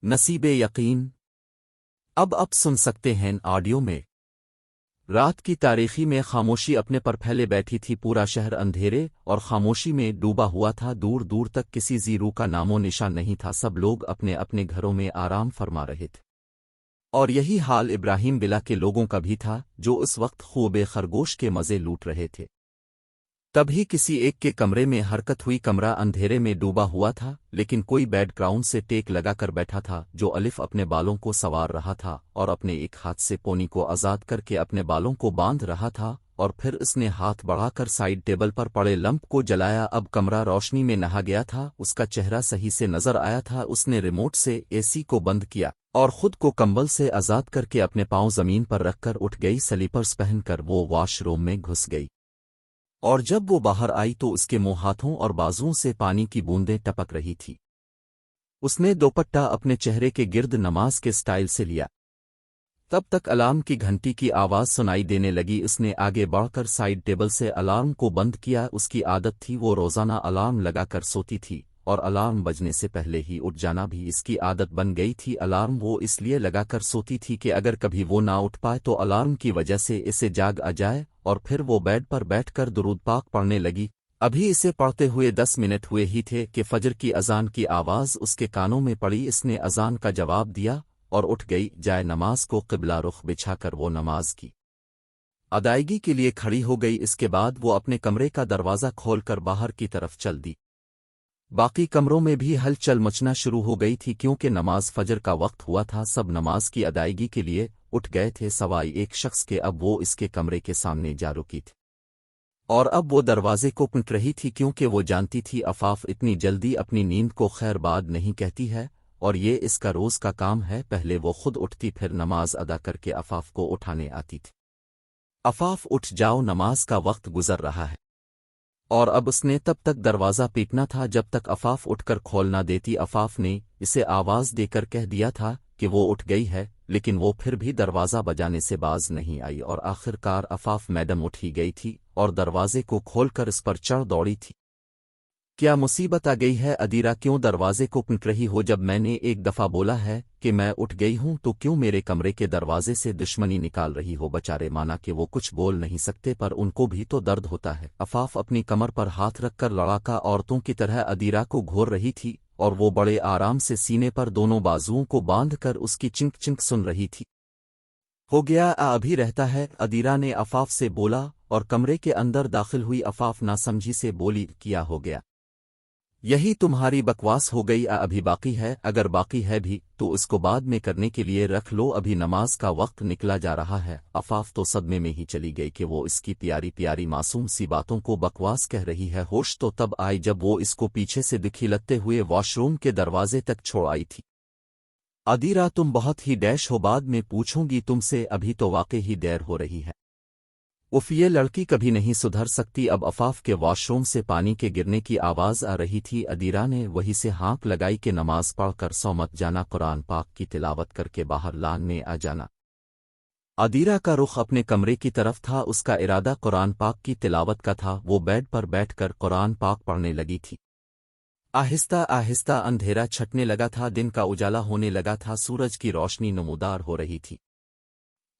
नसीब यकीन। अब सुन सकते हैं ऑडियो में। रात की तारीखी में खामोशी अपने पर फैले बैठी थी। पूरा शहर अंधेरे और खामोशी में डूबा हुआ था। दूर दूर तक किसी जीरू का नामो निशान नहीं था। सब लोग अपने अपने घरों में आराम फरमा रहे थे। और यही हाल इब्राहिम बिला के लोगों का भी था, जो उस वक्त खूबे खरगोश के मज़े लूट रहे थे। तभी किसी एक के कमरे में हरकत हुई। कमरा अंधेरे में डूबा हुआ था, लेकिन कोई बैकग्राउंड से टेक लगा कर बैठा था। जो अलिफ अपने बालों को संवार रहा था और अपने एक हाथ से पोनी को आज़ाद करके अपने बालों को बांध रहा था, और फिर उसने हाथ बढ़ाकर साइड टेबल पर पड़े लंप को जलाया। अब कमरा रोशनी में नहा गया था। उसका चेहरा सही से नजर आया था। उसने रिमोट से एसी को बंद किया और खुद को कंबल से आज़ाद करके अपने पांव जमीन पर रखकर उठ गई। स्लीपर्स पहनकर वो वॉशरूम में घुस गई, और जब वो बाहर आई तो उसके मुंह, हाथों और बाजुओं से पानी की बूंदें टपक रही थी। उसने दोपट्टा अपने चेहरे के गिर्द नमाज के स्टाइल से लिया। तब तक अलार्म की घंटी की आवाज़ सुनाई देने लगी। उसने आगे बढ़कर साइड टेबल से अलार्म को बंद किया। उसकी आदत थी, वो रोज़ाना अलार्म लगाकर सोती थी, और अलार्म बजने से पहले ही उठ जाना भी इसकी आदत बन गई थी। अलार्म वो इसलिए लगाकर सोती थी कि अगर कभी वो ना उठ पाए तो अलार्म की वजह से इसे जाग आ जाए। और फिर वो बेड पर बैठकर दुरूद पाक पढ़ने लगी। अभी इसे पढ़ते हुए 10 मिनट हुए ही थे कि फजर की अजान की आवाज़ उसके कानों में पड़ी। इसने अजान का जवाब दिया और उठ गई। जाए नमाज को क़िबला रुख बिछाकर वो नमाज की अदायगी के लिए खड़ी हो गई। इसके बाद वो अपने कमरे का दरवाज़ा खोलकर बाहर की तरफ चल दी। बाकी कमरों में भी हलचल मचना शुरू हो गई थी, क्योंकि नमाज फजर का वक्त हुआ था। सब नमाज की अदायगी के लिए उठ गए थे, सवाई एक शख्स के। अब वो इसके कमरे के सामने जा रुकी थी, और अब वो दरवाजे को पीट रही थी, क्योंकि वो जानती थी अफाफ इतनी जल्दी अपनी नींद को खैरबाद नहीं कहती है, और ये इसका रोज़ का काम है। पहले वो खुद उठती, फिर नमाज अदा करके अफाफ को उठाने आती थी। अफाफ उठ जाओ, नमाज का वक्त गुजर रहा है। और अब उसने तब तक दरवाज़ा पीटना था जब तक अफाफ उठकर खोल ना देती। अफाफ ने इसे आवाज़ देकर कह दिया था कि वो उठ गई है, लेकिन वो फिर भी दरवाज़ा बजाने से बाज नहीं आई, और आखिरकार अफाफ मैडम उठ ही गई थी और दरवाजे को खोलकर इस पर चढ़ दौड़ी थी। क्या मुसीबत आ गई है अदीरा? क्यों दरवाजे को पीट रही हो? जब मैंने एक दफ़ा बोला है कि मैं उठ गई हूं तो क्यों मेरे कमरे के दरवाजे से दुश्मनी निकाल रही हो? बेचारे माना कि वो कुछ बोल नहीं सकते, पर उनको भी तो दर्द होता है। अफाफ अपनी कमर पर हाथ रखकर लड़ाका औरतों की तरह अदीरा को घोर रही थी, और वो बड़े आराम से सीने पर दोनों बाजुओं को बांधकर उसकी चिंक चिंक सुन रही थी। हो गया अभी रहता है, अदीरा ने अफाफ से बोला, और कमरे के अंदर दाखिल हुई। अफाफ नासमझी से बोली, क्या हो गया? यही तुम्हारी बकवास हो गई? अभी बाकी है? अगर बाकी है भी तो इसको बाद में करने के लिए रख लो, अभी नमाज का वक्त निकला जा रहा है। अफाफ तो सदमे में ही चली गई कि वो इसकी प्यारी प्यारी मासूम सी बातों को बकवास कह रही है। होश तो तब आई जब वो इसको पीछे से दिखिलते हुए वॉशरूम के दरवाजे तक छोड़ आई थी। अदीरा, तुम बहुत ही डैश हो, बाद में पूछूंगी तुमसे, अभी तो वाकई ही देर हो रही है। उफ, ये लड़की कभी नहीं सुधर सकती। अब अफाफ के वॉशरूम से पानी के गिरने की आवाज़ आ रही थी। अदीरा ने वही से हाँक लगाई कि नमाज पढ़कर सो मत जाना, कुरान पाक की तिलावत करके बाहर लान में आ जाना। अदीरा का रुख अपने कमरे की तरफ था। उसका इरादा कुरान पाक की तिलावत का था। वो बेड पर बैठकर कुरान पाक पढ़ने लगी थी। आहिस्ता आहिस्ता अंधेरा छटने लगा था, दिन का उजाला होने लगा था, सूरज की रोशनी नमूदार हो रही थी।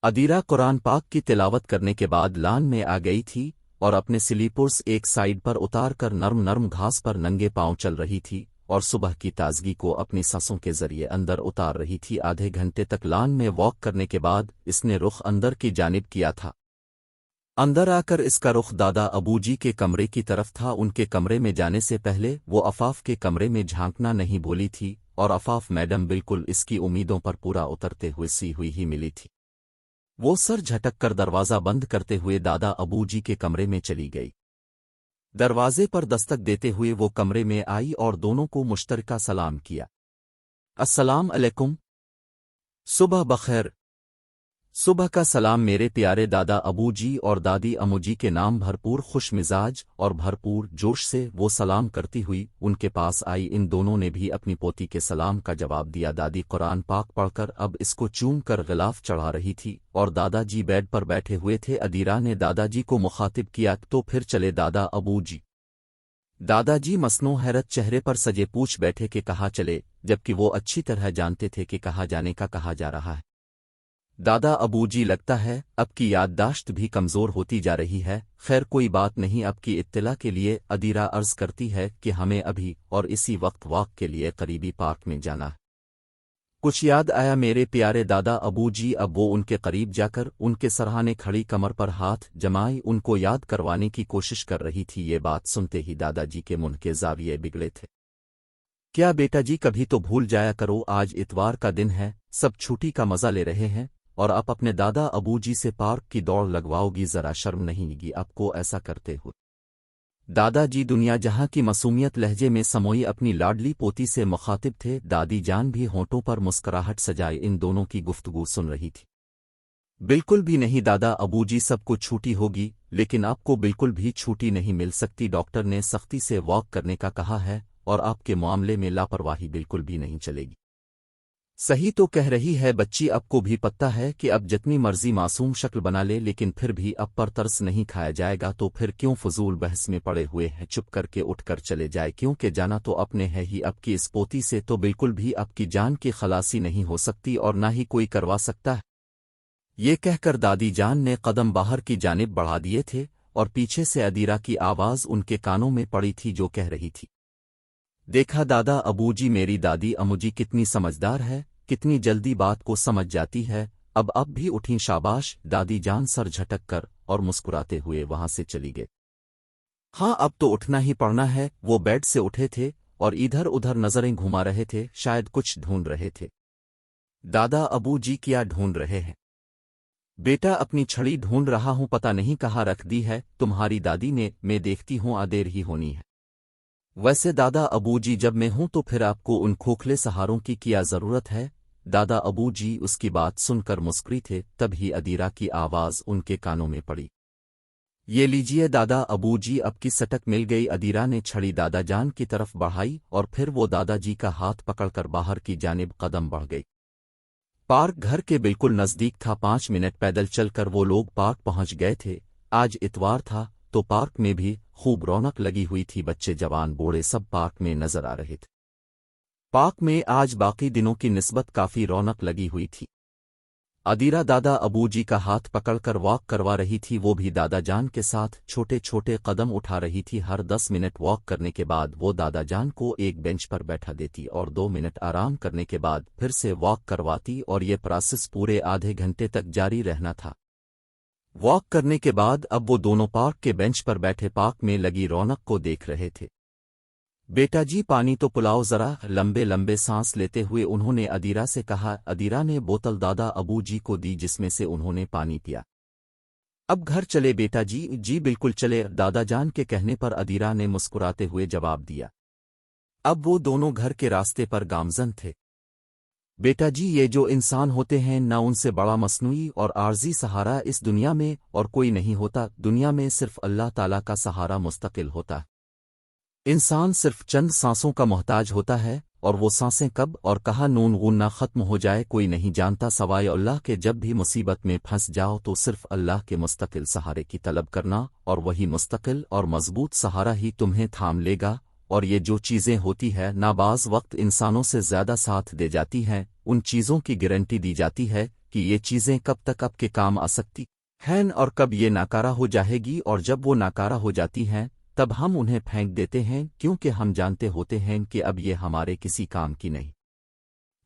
अदीरा कुरान पाक की तिलावत करने के बाद लान में आ गई थी और अपने स्लीपर्स एक साइड पर उतार कर नर्म नर्म घास पर नंगे पांव चल रही थी, और सुबह की ताजगी को अपनी सांसों के जरिए अंदर उतार रही थी। आधे घंटे तक लान में वॉक करने के बाद इसने रुख अंदर की जानिब किया था। अंदर आकर इसका रुख दादा अबूजी के कमरे की तरफ था। उनके कमरे में जाने से पहले वो अफाफ के कमरे में झांकना नहीं भूली थी, और अफाफ मैडम बिल्कुल इसकी उम्मीदों पर पूरा उतरते हुए सी हुई ही मिली थी। वो सर झटक कर दरवाज़ा बंद करते हुए दादा अबूजी के कमरे में चली गई। दरवाजे पर दस्तक देते हुए वो कमरे में आई और दोनों को मुश्तरका सलाम किया। अस्सलाम अलैकुम। सुबह बखैर। सुबह का सलाम मेरे प्यारे दादा अबूजी और दादी अम्मूजी के नाम। भरपूर खुश मिजाज और भरपूर जोश से वो सलाम करती हुई उनके पास आई। इन दोनों ने भी अपनी पोती के सलाम का जवाब दिया। दादी कुरान पाक पढ़कर अब इसको चूम कर गिलाफ चढ़ा रही थी, और दादाजी बेड पर बैठे हुए थे। अदीरा ने दादाजी को मुखातिब किया, तो फिर चले दादा अबूजी। दादाजी मसनो हैरत चेहरे पर सजे पूछ बैठे कि कहाँ चले, जबकि वो अच्छी तरह जानते थे कि कहाँ जाने का कहा जा रहा है। दादा अबूजी लगता है अब की याददाश्त भी कमज़ोर होती जा रही है। खैर कोई बात नहीं, अब की इत्तला के लिए अदीरा अर्ज़ करती है कि हमें अभी और इसी वक्त वॉक के लिए करीबी पार्क में जाना है। कुछ याद आया मेरे प्यारे दादा अबूजी। अब वो उनके करीब जाकर उनके सरहाने खड़ी कमर पर हाथ जमाई उनको याद करवाने की कोशिश कर रही थी। ये बात सुनते ही दादाजी के मुंह के ज़ाविये बिगड़े थे। क्या बेटा जी, कभी तो भूल जाया करो, आज इतवार का दिन है, सब छुट्टी का मज़ा ले रहे हैं और आप अपने दादा अबूजी से पार्क की दौड़ लगवाओगी? ज़रा शर्म नहीं लगी आपको ऐसा करते हो? दादाजी दुनिया जहां की मासूमियत लहजे में समोई अपनी लाडली पोती से मुखातिब थे। दादी जान भी होंठों पर मुस्कुराहट सजाए इन दोनों की गुफ्तगू सुन रही थी। बिल्कुल भी नहीं दादा अबूजी, सबको छुट्टी होगी लेकिन आपको बिल्कुल भी छुट्टी नहीं मिल सकती। डॉक्टर ने सख्ती से वॉक करने का कहा है और आपके मामले में लापरवाही बिल्कुल भी नहीं चलेगी। सही तो कह रही है बच्ची, आपको भी पता है कि अब जितनी मर्जी मासूम शक्ल बना ले लेकिन फिर भी अब पर तरस नहीं खाया जाएगा, तो फिर क्यों फजूल बहस में पड़े हुए हैं? चुप करके उठकर चले जाए, क्योंकि जाना तो अपने है ही। अब की इस पोती से तो बिल्कुल भी आपकी जान की खलासी नहीं हो सकती और ना ही कोई करवा सकता है। ये कहकर दादी जान ने कदम बाहर की जानिब बढ़ा दिए थे और पीछे से अदीरा की आवाज़ उनके कानों में पड़ी थी जो कह रही थी, देखा दादा अबूजी, मेरी दादी अमुजी कितनी समझदार है, कितनी जल्दी बात को समझ जाती है। अब भी उठी, शाबाश। दादी जान सर झटक कर और मुस्कुराते हुए वहां से चली गए। हाँ अब तो उठना ही पड़ना है। वो बेड से उठे थे और इधर उधर नजरें घुमा रहे थे, शायद कुछ ढूंढ रहे थे। दादा अबूजी क्या ढूंढ रहे हैं? बेटा अपनी छड़ी ढूंढ रहा हूं, पता नहीं कहाँ रख दी है तुम्हारी दादी ने, मैं देखती हूं आदेर ही होनी है। वैसे दादा अबूजी जब मैं हूं तो फिर आपको उन खोखले सहारों की क्या जरूरत है? दादा अबूजी उसकी बात सुनकर मुस्कुरी थे, तभी अदीरा की आवाज उनके कानों में पड़ी। ये लीजिए दादा अबूजी, अब की सटक मिल गई। अदीरा ने छड़ी दादा जान की तरफ बढ़ाई और फिर वो दादाजी का हाथ पकड़कर बाहर की जानिब कदम बढ़ गई। पार्क घर के बिल्कुल नजदीक था। 5 मिनट पैदल चलकर वो लोग पार्क पहुंच गए थे। आज इतवार था तो पार्क में भी खूब रौनक लगी हुई थी। बच्चे जवान बूढ़े सब पार्क में नजर आ रहे थे। पार्क में आज बाकी दिनों की निस्बत काफी रौनक लगी हुई थी। अदीरा दादा अबूजी का हाथ पकड़कर वॉक करवा रही थी, वो भी दादा जान के साथ छोटे छोटे कदम उठा रही थी। हर 10 मिनट वॉक करने के बाद वो दादा जान को एक बेंच पर बैठा देती और 2 मिनट आराम करने के बाद फिर से वॉक करवाती और ये प्रोसेस पूरे आधे घंटे तक जारी रहना था। वॉक करने के बाद अब वो दोनों पार्क के बेंच पर बैठे पार्क में लगी रौनक को देख रहे थे। बेटा जी पानी तो पिलाओ जरा, लंबे लंबे सांस लेते हुए उन्होंने अदीरा से कहा। अदीरा ने बोतल दादा अबूजी को दी जिसमें से उन्होंने पानी पिया। अब घर चले बेटा जी? जी बिल्कुल चले, दादा जान के कहने पर अदीरा ने मुस्कुराते हुए जवाब दिया। अब वो दोनों घर के रास्ते पर गामजन थे। बेटा जी ये जो इंसान होते हैं ना, उनसे बड़ा मसनूई और आर्जी सहारा इस दुनिया में और कोई नहीं होता। दुनिया में सिर्फ अल्लाह ताला का सहारा मुस्तकिल होता है। इंसान सिर्फ चंद सांसों का मोहताज होता है और वो सांसें कब और कहाँ नून गुन्ना ख़त्म हो जाए कोई नहीं जानता सवाए अल्लाह के। जब भी मुसीबत में फंस जाओ तो सिर्फ अल्लाह के मुस्तकिल सहारे की तलब करना और वही मुस्तकिल और मजबूत सहारा ही तुम्हें थाम लेगा। और ये जो चीज़ें होती है ना बाज़ वक्त इंसानों से ज़्यादा साथ दे जाती हैं, उन चीज़ों की गारंटी दी जाती है कि ये चीज़ें कब तक आपके काम आ सकती हैं और कब ये नाकारा हो जाएगी। और जब वो नाकारा हो जाती हैं तब हम उन्हें फेंक देते हैं, क्योंकि हम जानते होते हैं कि अब ये हमारे किसी काम की नहीं।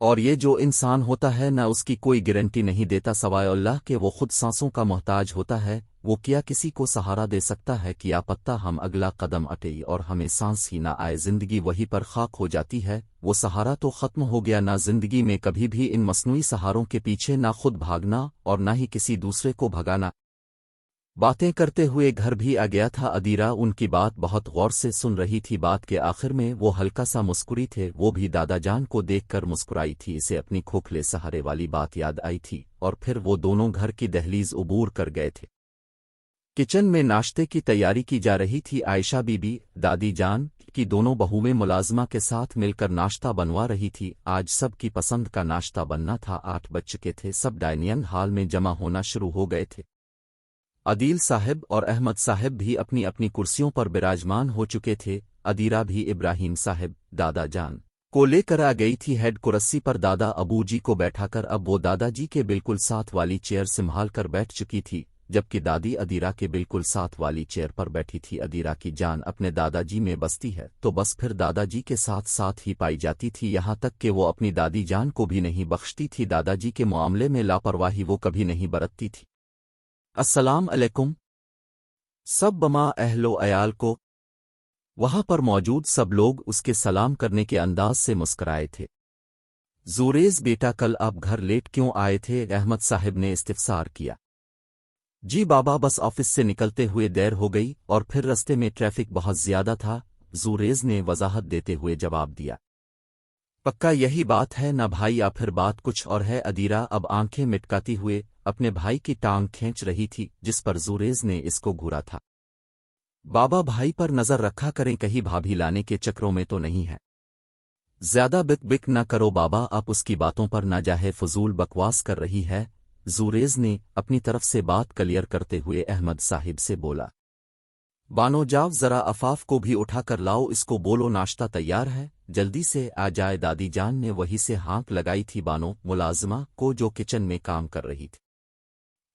और ये जो इंसान होता है ना, उसकी कोई गारंटी नहीं देता सवाए अल्लाह के। वो खुद सांसों का मोहताज होता है। वो क्या किसी को सहारा दे सकता है? कि या पत्ता हम अगला कदम अटे और हमें सांस ही ना आए, जिंदगी वहीं पर खाक हो जाती है। वो सहारा तो खत्म हो गया ना। जिंदगी में कभी भी इन मसनूई सहारों के पीछे ना खुद भागना और ना ही किसी दूसरे को भगाना। बातें करते हुए घर भी आ गया था। अदीरा उनकी बात बहुत गौर से सुन रही थी। बात के आखिर में वो हल्का सा मुस्कुरी थे। वो भी दादा जान को देखकर मुस्कुराई थी। इसे अपनी खोखले सहारे वाली बात याद आई थी और फिर वो दोनों घर की दहलीज उबूर कर गए थे। किचन में नाश्ते की तैयारी की जा रही थी। आयशा बीबी दादी जान की दोनों बहुएं मुलाजमा के साथ मिलकर नाश्ता बनवा रही थी। आज सब की पसंद का नाश्ता बनना था। 8 बज चुके थे। सब डाइनिंग हॉल में जमा होना शुरू हो गए थे। अदील साहब और अहमद साहब भी अपनी अपनी कुर्सियों पर विराजमान हो चुके थे। अदीरा भी इब्राहिम साहब दादा जान को लेकर आ गई थी हेड कुर्सी पर दादा अबूजी को बैठाकर। अब वो दादाजी के बिल्कुल साथ वाली चेयर संभाल कर बैठ चुकी थी, जबकि दादी अदीरा के बिल्कुल साथ वाली चेयर पर बैठी थी। अदीरा की जान अपने दादाजी में बसती है तो बस फिर दादाजी के साथ साथ ही पाई जाती थी, यहाँ तक कि वो अपनी दादी जान को भी नहीं बख्शती थी। दादाजी के मामले में लापरवाही वो कभी नहीं बरतती थी। अस्सलाम अलैकुम सब बमा अहलो अयाल को। वहां पर मौजूद सब लोग उसके सलाम करने के अंदाज से मुस्कराए थे। ज़ुरेज़ बेटा कल आप घर लेट क्यों आए थे? अहमद साहब ने इस्तिफसार किया। जी बाबा बस ऑफिस से निकलते हुए देर हो गई और फिर रास्ते में ट्रैफिक बहुत ज्यादा था, ज़ुरेज़ ने वजाहत देते हुए जवाब दिया। पक्का यही बात है ना भाई, या फिर बात कुछ और है? अदीरा अब आंखें मिटकाती हुए अपने भाई की टांग खींच रही थी, जिस पर ज़ुरेज़ ने इसको घूरा था। बाबा भाई पर नजर रखा करें, कहीं भाभी लाने के चक्रों में तो नहीं है। ज्यादा बिक बिक न करो बाबा, आप उसकी बातों पर ना जाहे फजूल बकवास कर रही है। ज़ुरेज़ ने अपनी तरफ से बात क्लियर करते हुए अहमद साहिब से बोला। बानो जाओ जरा अफाफ को भी उठा कर लाओ, इसको बोलो नाश्ता तैयार है, जल्दी से आ जाए। दादी जान ने वहीं से हाँक लगाई थी बानो मुलाजमा को जो किचन में काम कर रही थी।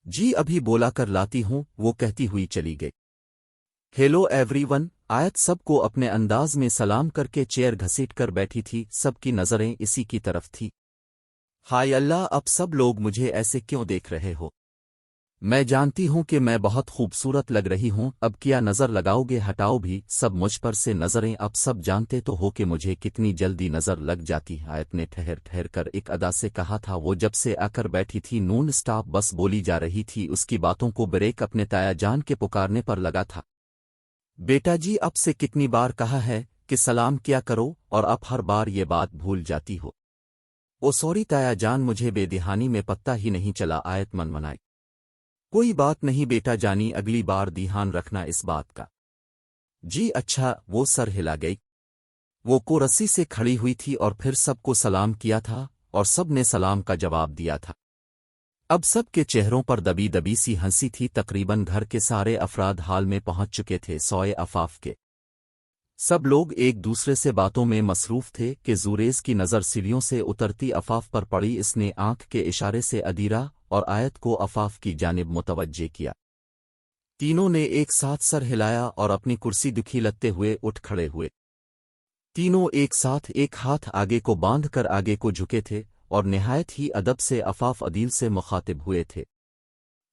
जी अभी बोला कर लाती हूँ, वो कहती हुई चली गई। हेलो एवरीवन, आयत सबको अपने अंदाज में सलाम करके चेयर घसीट कर बैठी थी। सबकी नज़रें इसी की तरफ थी। हाय अल्लाह, अब सब लोग मुझे ऐसे क्यों देख रहे हो? मैं जानती हूं कि मैं बहुत खूबसूरत लग रही हूं, अब क्या नज़र लगाओगे? हटाओ भी सब मुझ पर से नज़रें। अब सब जानते तो हो कि मुझे कितनी जल्दी नज़र लग जाती है। आयत ने ठहर ठहर कर एक अदा से कहा था। वो जब से आकर बैठी थी नून स्टॉप बस बोली जा रही थी, उसकी बातों को ब्रेक अपने ताया जान के पुकारने पर लगा था। बेटा जी अब से कितनी बार कहा है कि सलाम क्या करो, और आप हर बार ये बात भूल जाती हो। ओ सॉरी ताया जान, मुझे बेदिहानी में पत्ता ही नहीं चला। आयत मनमनाई। कोई बात नहीं बेटा जानी, अगली बार ध्यान रखना इस बात का। जी अच्छा। वो सर हिला गई। वो को रस्सी से खड़ी हुई थी और फिर सबको सलाम किया था और सब ने सलाम का जवाब दिया था। अब सब के चेहरों पर दबी दबी सी हंसी थी। तकरीबन घर के सारे अफराद हाल में पहुंच चुके थे, सोए अफाफ के। सब लोग एक दूसरे से बातों में मसरूफ थे कि ज़ुरेज़ की नज़र सीढ़ियों से उतरती अफाफ पर पड़ी। इसने आंख के इशारे से अदीरा और आयत को अफाफ की जानिब मुतवज्जे किया। तीनों ने एक साथ सर हिलाया और अपनी कुर्सी दुखी लगते हुए उठ खड़े हुए। तीनों एक साथ एक हाथ आगे को बांध कर आगे को झुके थे और निहायत ही अदब से अफाफ अदील से मुखातिब हुए थे।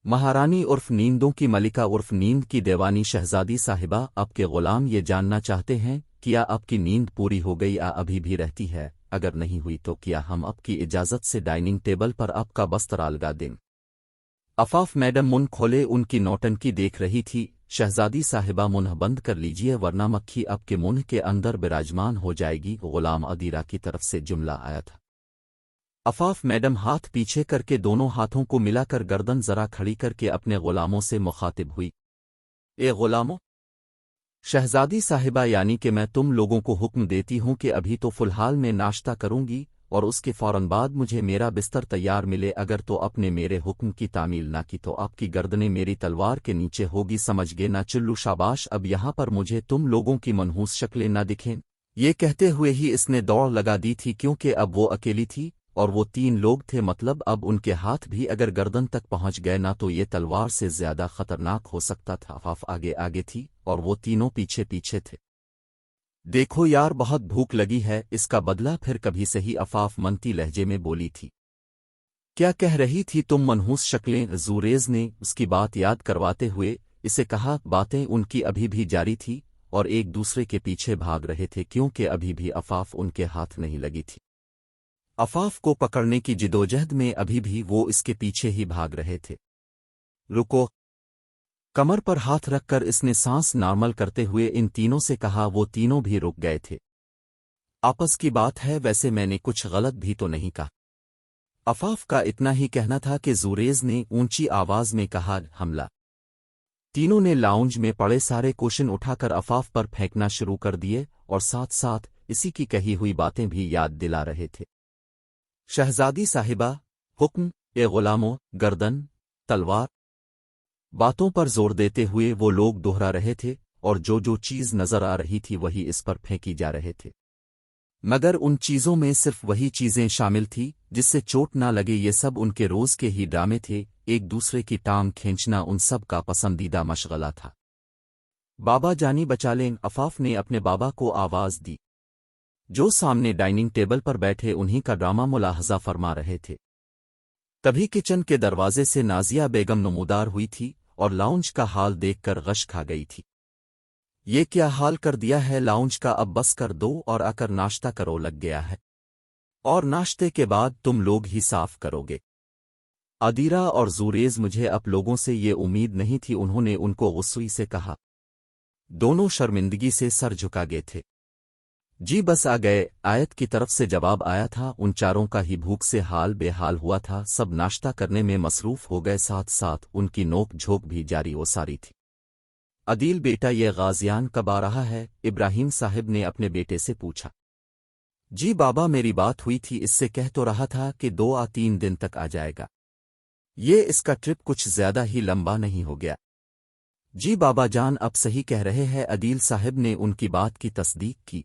महारानी उर्फ नींदों की मलिका उर्फ नींद की देवानी शहजादी साहिबा, आपके गुलाम ये जानना चाहते हैं क्या आपकी नींद पूरी हो गई या अभी भी रहती है? अगर नहीं हुई तो क्या हम आपकी इजाज़त से डाइनिंग टेबल पर आपका बस्तर लगा दें? अफाफ मैडम मुंह खोले उनकी नौटंकी देख रही थी। शहजादी साहिबा मुंह बंद कर लीजिए वरना मक्खी आपके मुंह के अंदर विराजमान हो जाएगी। गुलाम अदीरा की तरफ से जुमला आया था। अफाफ मैडम हाथ पीछे करके दोनों हाथों को मिलाकर गर्दन जरा खड़ी करके अपने गुलामों से मुखातिब हुई। ए गुलामों, शहजादी साहिबा यानी कि मैं तुम लोगों को हुक्म देती हूं कि अभी तो फिलहाल मैं नाश्ता करूंगी और उसके फौरन बाद मुझे मेरा बिस्तर तैयार मिले। अगर तो अपने मेरे हुक्म की तामील ना की तो आपकी गर्दनें मेरी तलवार के नीचे होगी, समझ गे ना चिल्लू? शाबाश, अब यहां पर मुझे तुम लोगों की मनहूस शक्लें ना दिखें। ये कहते हुए ही इसने दौड़ लगा दी थी, क्योंकि अब वो अकेली थी और वो तीन लोग थे, मतलब अब उनके हाथ भी अगर गर्दन तक पहुंच गए ना तो ये तलवार से ज्यादा खतरनाक हो सकता था। अफाफ आगे आगे थी और वो तीनों पीछे पीछे थे। देखो यार, बहुत भूख लगी है, इसका बदला फिर कभी सही। अफाफ मनती लहजे में बोली थी। क्या कह रही थी तुम मनहूस शक्लें? ज़ुरेज़ ने उसकी बात याद करवाते हुए इसे कहा। बातें उनकी अभी भी जारी थी और एक दूसरे के पीछे भाग रहे थे, क्योंकि अभी भी अफाफ उनके हाथ नहीं लगी थी। अफाफ को पकड़ने की जिदोजहद में अभी भी वो इसके पीछे ही भाग रहे थे। रुको। कमर पर हाथ रखकर इसने सांस नॉर्मल करते हुए इन तीनों से कहा। वो तीनों भी रुक गए थे। आपस की बात है, वैसे मैंने कुछ गलत भी तो नहीं कहा। अफाफ का इतना ही कहना था कि ज़ुरेज़ ने ऊंची आवाज में कहा, हमला। तीनों ने लाउंज में पड़े सारे कुशन उठाकर अफाफ पर फेंकना शुरू कर दिए और साथ साथ इसी की कही हुई बातें भी याद दिला रहे थे। शहजादी साहिबा, हुक्म, ए गुलामों, गर्दन, तलवार। बातों पर जोर देते हुए वो लोग दोहरा रहे थे اور جو چیز نظر آ رہی تھی وہی اس پر پھینکی جا رہے تھے، مگر ان چیزوں میں صرف وہی چیزیں شامل تھی جس سے چوٹ نہ لگے۔ یہ سب ان کے روز کے ہی ڈرامے تھے، ایک دوسرے کی ٹانگ کھینچنا ان سب کا پسندیدہ مشغلہ تھا۔ بابا جانی بچا لیں، عفاف نے اپنے بابا کو آواز دی، جو سامنے ڈائننگ ٹیبل پر بیٹھے انہی کا ڈرامہ ملاحظہ فرما رہے تھے۔ تبھی کچن کے دروازے سے نازیہ بیگم نمودار ہوئی تھی اور لاؤنج کا حال دیکھ کر غش کھا گئی تھی۔ یہ کیا حال کر دیا ہے لاؤنج کا، اب بس کر دو اور آ کر ناشتہ کرو، لگ گیا ہے، اور ناشتے کے بعد تم لوگ ہی صاف کرو گے۔ عدیرہ اور زوریز، مجھے اب لوگوں سے یہ امید نہیں تھی، انہوں نے ان کو غصے سے کہا۔ دونوں شرمندگی سے سر جھکا گئے تھے۔ جی بس آ گئے، آیت کی طرف سے جواب آیا تھا۔ ان چاروں کا ہی بھوک سے حال بے حال ہوا تھا، سب ناشتہ کرنے میں مصروف ہو گئے، ساتھ ساتھ ان کی نوک جھوک بھی جاری و ساری تھی۔ عدیل بیٹا، یہ غازیان کب آ رہا ہے؟ ابراہیم صاحب نے اپنے بیٹے سے پوچھا۔ جی بابا، میری بات ہوئی تھی، اس سے کہہ تو رہا تھا کہ 2 یا 3 دن تک آ جائے گا، یہ اس کا ٹرپ کچھ زیادہ ہی لمبا نہیں ہو گیا؟ جی بابا جان، اب صحیح کہہ رہے ہیں، عدیل صاحب نے ان کی بات کی تصدیق کی۔